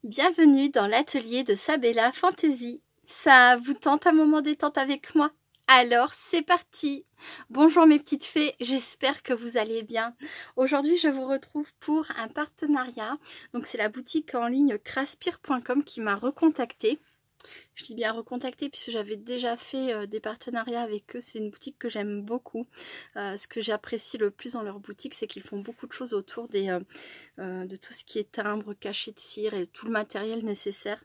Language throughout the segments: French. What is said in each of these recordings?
Bienvenue dans l'atelier de Sabella Fantasy. Ça vous tente un moment détente avec moi? Alors c'est parti! Bonjour mes petites fées, j'espère que vous allez bien. Aujourd'hui je vous retrouve pour un partenariat. Donc c'est la boutique en ligne craspire.com qui m'a recontactée. Je dis bien recontacté puisque j'avais déjà fait des partenariats avec eux. C'est une boutique que j'aime beaucoup. Ce que j'apprécie le plus dans leur boutique, c'est qu'ils font beaucoup de choses autour de tout ce qui est timbre, cachet de cire et tout le matériel nécessaire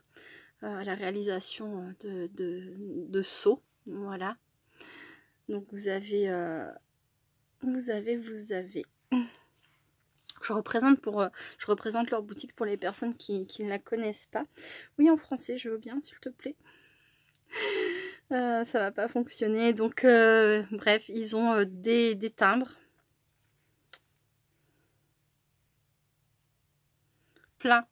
à la réalisation de seaux. Voilà. Donc vous avez. Je représente leur boutique pour les personnes qui ne la connaissent pas. Oui, en français, je veux bien, s'il te plaît. Ça va pas fonctionner. Donc, bref, ils ont des timbres. Plein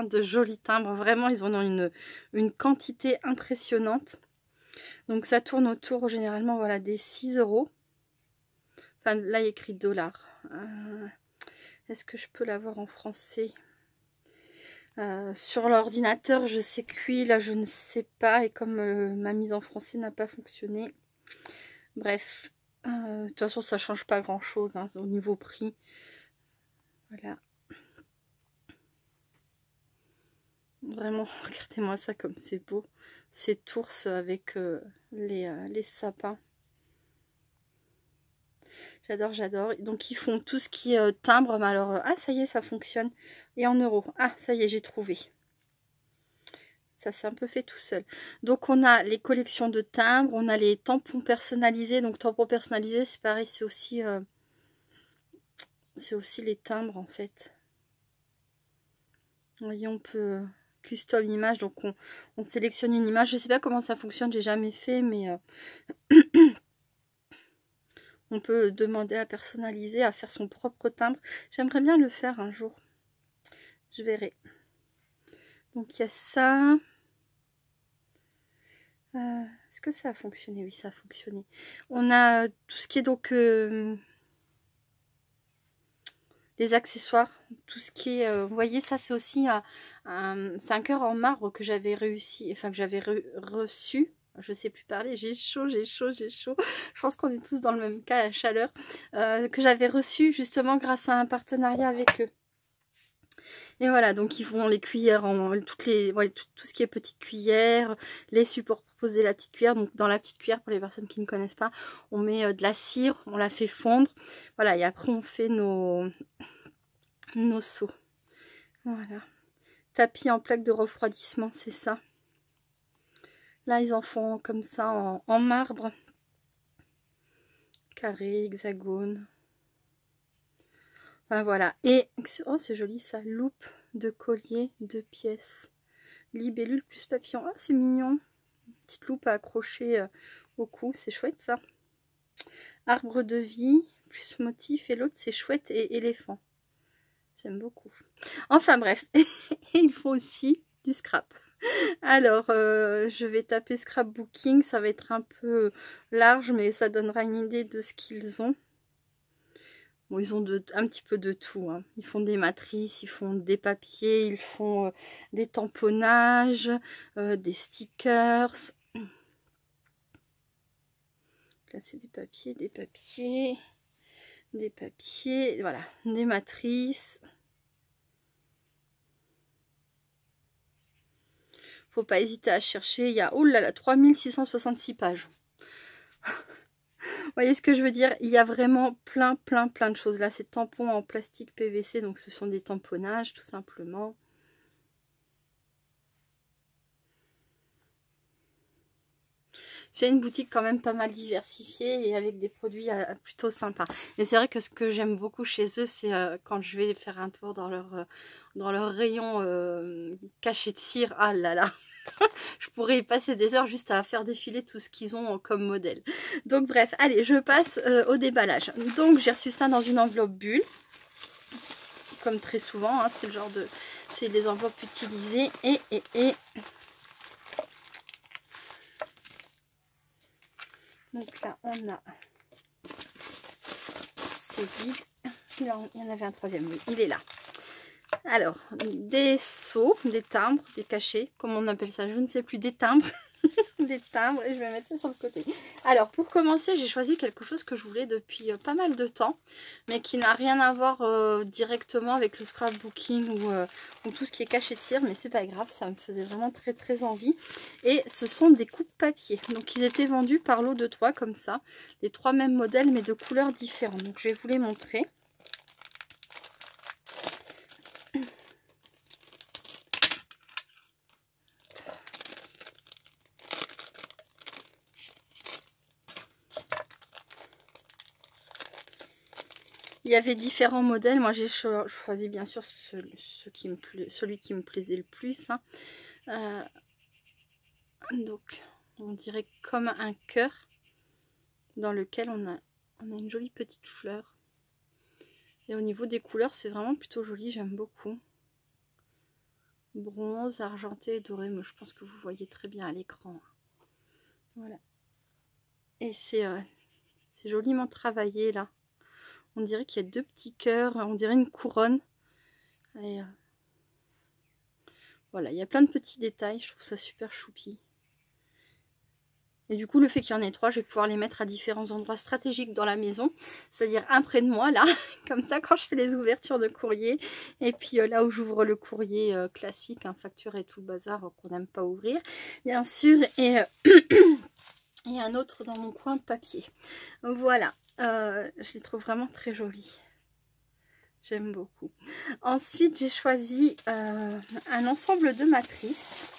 de jolis timbres. Vraiment, ils en ont une quantité impressionnante. Donc, ça tourne autour, généralement, voilà, des 6 €. Enfin, là, il y a écrit dollars. Est-ce que je peux l'avoir en français? Sur l'ordinateur, je sais que oui, là, je ne sais pas. Et comme ma mise en français n'a pas fonctionné. Bref. De toute façon, ça change pas grand-chose hein, au niveau prix. Voilà. Vraiment, regardez-moi ça comme c'est beau. Cet ours avec les sapins. J'adore, j'adore. Donc, ils font tout ce qui est timbre. Mais alors, ah, ça y est, ça fonctionne. Et en euros. Ah, ça y est, j'ai trouvé. Ça s'est un peu fait tout seul. Donc, on a les collections de timbres. On a les tampons personnalisés. Donc, tampons personnalisés, c'est pareil. C'est aussi les timbres, en fait. Vous voyez, on peut... custom image, donc on sélectionne une image. Je sais pas comment ça fonctionne, j'ai jamais fait, mais on peut demander à personnaliser, à faire son propre timbre. J'aimerais bien le faire un jour. Je verrai. Donc il y a ça. Est-ce que ça a fonctionné? Oui, ça a fonctionné. On a tout ce qui est donc les accessoires, tout ce qui est, vous voyez, ça c'est aussi c'est un cœur en marbre que j'avais réussi, enfin que j'avais reçu. Je sais plus parler, j'ai chaud. Je pense qu'on est tous dans le même cas, la chaleur. Que j'avais reçu justement grâce à un partenariat avec eux. Et voilà, donc ils font les cuillères, tout ce qui est petite cuillère, les supports pour poser la petite cuillère. Donc dans la petite cuillère, pour les personnes qui ne connaissent pas, on met de la cire, on la fait fondre. Voilà, et après on fait nos seaux. Voilà. Tapis en plaque de refroidissement, c'est ça. Là, ils en font comme ça en marbre. Carré, hexagone. Enfin, voilà. Et, oh, c'est joli ça. Loupe de collier, 2 pièces. Libellule plus papillon. Ah, c'est mignon. Petite loupe à accrocher au cou. C'est chouette ça. Arbre de vie, plus motif. Et l'autre, c'est chouette et éléphant. J'aime beaucoup. Enfin, bref. Il faut aussi du scrap. Alors, je vais taper scrapbooking, ça va être un peu large, mais ça donnera une idée de ce qu'ils ont. Bon, ils ont un petit peu de tout. Hein. Ils font des matrices, ils font des papiers, ils font des tamponnages, des stickers. Là, c'est des papiers, voilà, des matrices. Faut pas hésiter à chercher. Il y a, oh là là, 3666 pages. Vous voyez ce que je veux dire? Il y a vraiment plein de choses. Là, c'est tampons en plastique PVC. Donc, ce sont des tamponnages, tout simplement. C'est une boutique quand même pas mal diversifiée et avec des produits plutôt sympas. Mais c'est vrai que ce que j'aime beaucoup chez eux, c'est quand je vais faire un tour dans leur rayon caché de cire. Ah là là, je pourrais y passer des heures juste à faire défiler tout ce qu'ils ont comme modèle. Donc bref, allez, je passe au déballage. Donc j'ai reçu ça dans une enveloppe bulle. Comme très souvent, hein, c'est le genre de... c'est les enveloppes utilisées. Et... donc là, on a... c'est vide. Il y en avait un troisième, oui, il est là. Alors, des seaux, des timbres, des cachets, comme on appelle ça, je ne sais plus, des timbres. Des timbres, et je vais mettre ça sur le côté. Alors, pour commencer, j'ai choisi quelque chose que je voulais depuis pas mal de temps, mais qui n'a rien à voir directement avec le scrapbooking ou tout ce qui est cachet de cire, mais c'est pas grave, ça me faisait vraiment très très envie. Et ce sont des coupes papier. Donc, ils étaient vendus par lot de 3 comme ça, les 3 mêmes modèles, mais de couleurs différentes. Donc, je vais vous les montrer. Il y avait différents modèles. Moi, j'ai choisi bien sûr celui qui me plaisait le plus. Hein. Donc, on dirait comme un cœur dans lequel on a une jolie petite fleur. Et au niveau des couleurs, c'est vraiment plutôt joli. J'aime beaucoup. Bronze, argenté et doré. Mais je pense que vous voyez très bien à l'écran. Voilà. Et c'est joliment travaillé là. On dirait qu'il y a 2 petits cœurs, on dirait une couronne. Et voilà, il y a plein de petits détails, je trouve ça super choupi. Et du coup, le fait qu'il y en ait 3, je vais pouvoir les mettre à différents endroits stratégiques dans la maison. C'est-à-dire un près de moi, là, comme ça, quand je fais les ouvertures de courrier. Et puis là où j'ouvre le courrier classique, hein, facture et tout le bazar qu'on n'aime pas ouvrir, bien sûr. Et un autre dans mon coin papier. Voilà. Je les trouve vraiment très jolis. J'aime beaucoup. Ensuite, j'ai choisi un ensemble de matrices.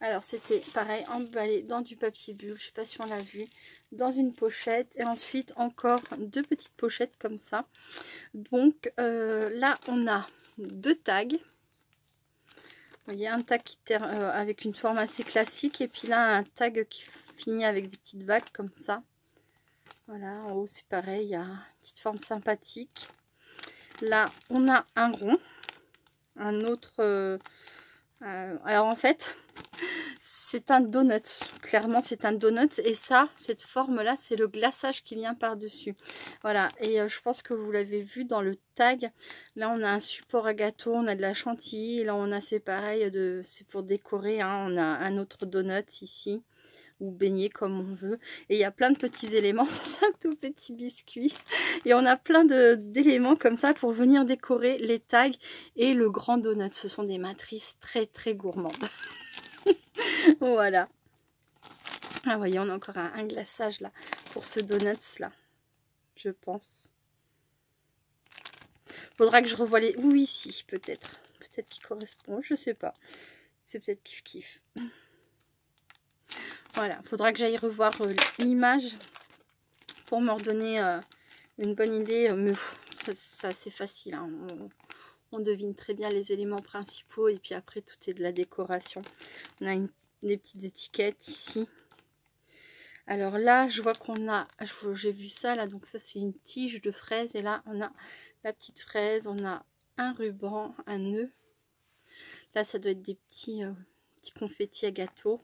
Alors, c'était pareil, emballé dans du papier bulle. Je ne sais pas si on l'a vu. Dans une pochette. Et ensuite, encore 2 petites pochettes comme ça. Donc, là, on a 2 tags. Vous voyez, un tag avec une forme assez classique. Et puis là, un tag qui finit avec des petites vagues comme ça. Voilà, en haut, c'est pareil. Il y a une petite forme sympathique. Là, on a un rond. Un autre... alors, en fait, c'est un donut. Clairement, c'est un donut. Et ça, cette forme-là, c'est le glaçage qui vient par-dessus. Voilà. Et je pense que vous l'avez vu dans le tag. Là, on a un support à gâteau. On a de la chantilly. Là, on a, c'est pareil. C'est pour décorer. Hein. On a un autre donut ici. Ou beignet comme on veut. Et il y a plein de petits éléments. C'est un tout petit biscuit. Et on a plein d'éléments comme ça pour venir décorer les tags et le grand donut. Ce sont des matrices très très gourmandes. Voilà. Ah, voyez, on a encore un glaçage là pour ce donut là, je pense. Faudra que je revoie les... Oui, si, peut-être. Peut-être qu'il correspond, je sais pas. C'est peut-être kiff-kiff. Voilà, faudra que j'aille revoir l'image pour me redonner une bonne idée. Mais c'est assez facile. Hein. On devine très bien les éléments principaux et puis après tout est de la décoration. On a des petites étiquettes ici. Alors là, je vois qu'on a, j'ai vu ça là, donc ça c'est une tige de fraise et là on a la petite fraise, on a un ruban, un nœud. Là ça doit être des petits confettis à gâteau.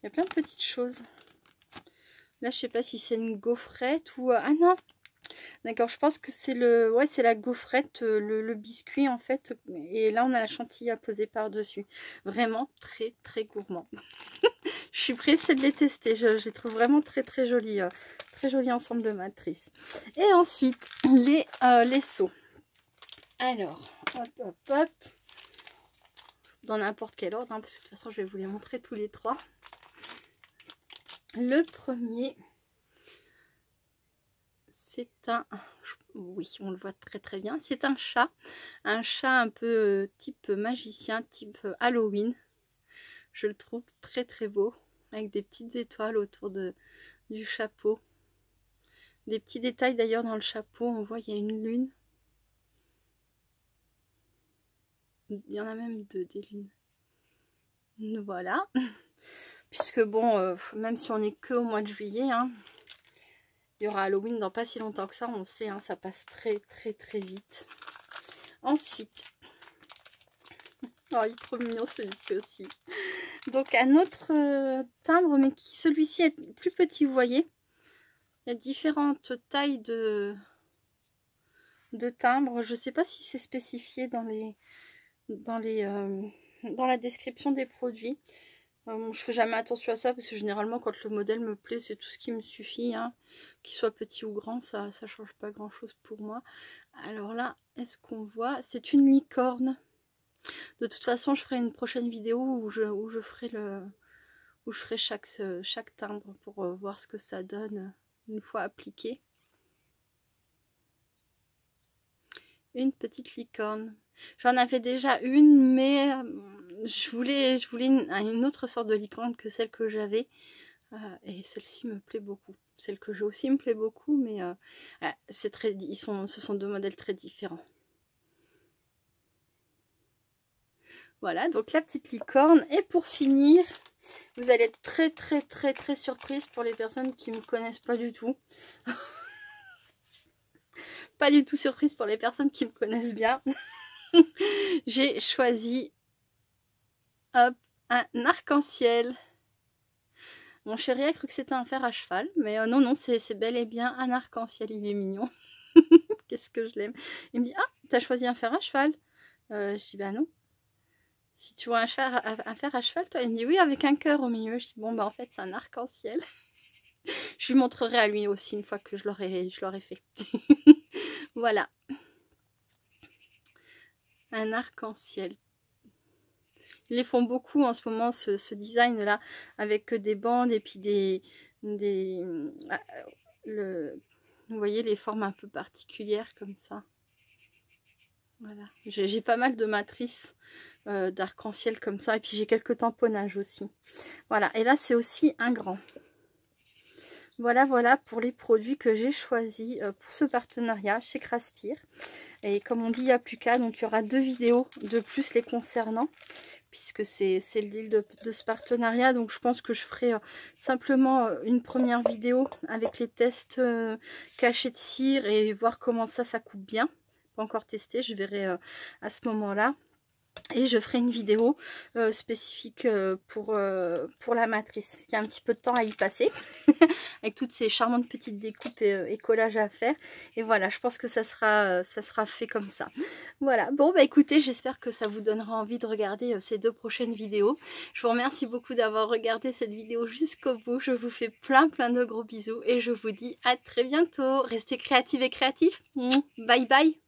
Il y a plein de petites choses. Là je sais pas si c'est une gaufrette ou... ah non, d'accord, je pense que c'est c'est la gaufrette, le biscuit en fait. Et là on a la chantilly à poser par-dessus. Vraiment très très gourmand. Je suis pressée de les tester. Je les trouve vraiment très très jolis. Très joli ensemble de matrices. Et ensuite, les seaux. Alors, hop, hop, hop. Dans n'importe quel ordre, hein, parce que de toute façon, je vais vous les montrer tous les 3. Le premier, c'est un... Oui, on le voit très très bien. C'est un chat. Un chat un peu type magicien, type Halloween. Je le trouve très très beau. Avec des petites étoiles autour du chapeau. Des petits détails d'ailleurs dans le chapeau. On voit il y a une lune. Il y en a même 2 des lunes. Voilà. Puisque bon, même si on n'est que au mois de juillet, hein, il y aura Halloween dans pas si longtemps que ça. On sait, hein, ça passe très très très vite. Ensuite, oh, il est trop mignon celui-ci aussi. Donc un autre timbre, mais qui celui-ci est plus petit, vous voyez. Il y a différentes tailles de timbres. Je ne sais pas si c'est spécifié dans la description des produits. Je fais jamais attention à ça parce que généralement quand le modèle me plaît, c'est tout ce qui me suffit, hein. Qu'il soit petit ou grand, ça change pas grand chose pour moi. Alors là, est-ce qu'on voit? C'est une licorne. De toute façon, je ferai une prochaine vidéo où je ferai chaque timbre pour voir ce que ça donne une fois appliqué. Une petite licorne. J'en avais déjà une, mais je voulais une autre sorte de licorne que celle que j'avais. Et celle-ci me plaît beaucoup. Celle que j'ai aussi me plaît beaucoup, mais ce sont deux modèles très différents. Voilà, donc la petite licorne. Et pour finir, vous allez être très surprise pour les personnes qui ne me connaissent pas du tout. Pas du tout surprise pour les personnes qui me connaissent bien. J'ai choisi hop, un arc-en-ciel. Mon chéri a cru que c'était un fer à cheval, mais non, c'est bel et bien un arc-en-ciel, il est mignon. Qu'est-ce que je l'aime. Il me dit, ah, t'as choisi un fer à cheval? Je dis, bah non. Si tu vois un fer à cheval, toi? Il me dit, oui, avec un cœur au milieu. Je dis, bon, bah en fait, c'est un arc-en-ciel. Je lui montrerai à lui aussi une fois que je l'aurai fait. Voilà. Un arc-en-ciel. Ils les font beaucoup en ce moment, ce design-là, avec des bandes et puis vous voyez les formes un peu particulières comme ça. Voilà. J'ai pas mal de matrices d'arc-en-ciel comme ça, et puis j'ai quelques tamponnages aussi. Voilà, et là c'est aussi un grand. Voilà pour les produits que j'ai choisis pour ce partenariat chez Craspir. Et comme on dit, il n'y a plus qu'à, donc il y aura 2 vidéos de plus les concernant, puisque c'est le deal de ce partenariat. Donc je pense que je ferai simplement une première vidéo avec les tests cachés de cire et voir comment ça coupe bien. Pas encore testé, je verrai à ce moment-là. Et je ferai une vidéo spécifique pour la matrice. Il y a un petit peu de temps à y passer. Avec toutes ces charmantes petites découpes et collages à faire. Et voilà, je pense que ça sera fait comme ça. Voilà, bon bah écoutez, j'espère que ça vous donnera envie de regarder ces 2 prochaines vidéos. Je vous remercie beaucoup d'avoir regardé cette vidéo jusqu'au bout. Je vous fais plein de gros bisous. Et je vous dis à très bientôt. Restez créatives et créatifs. Bye bye.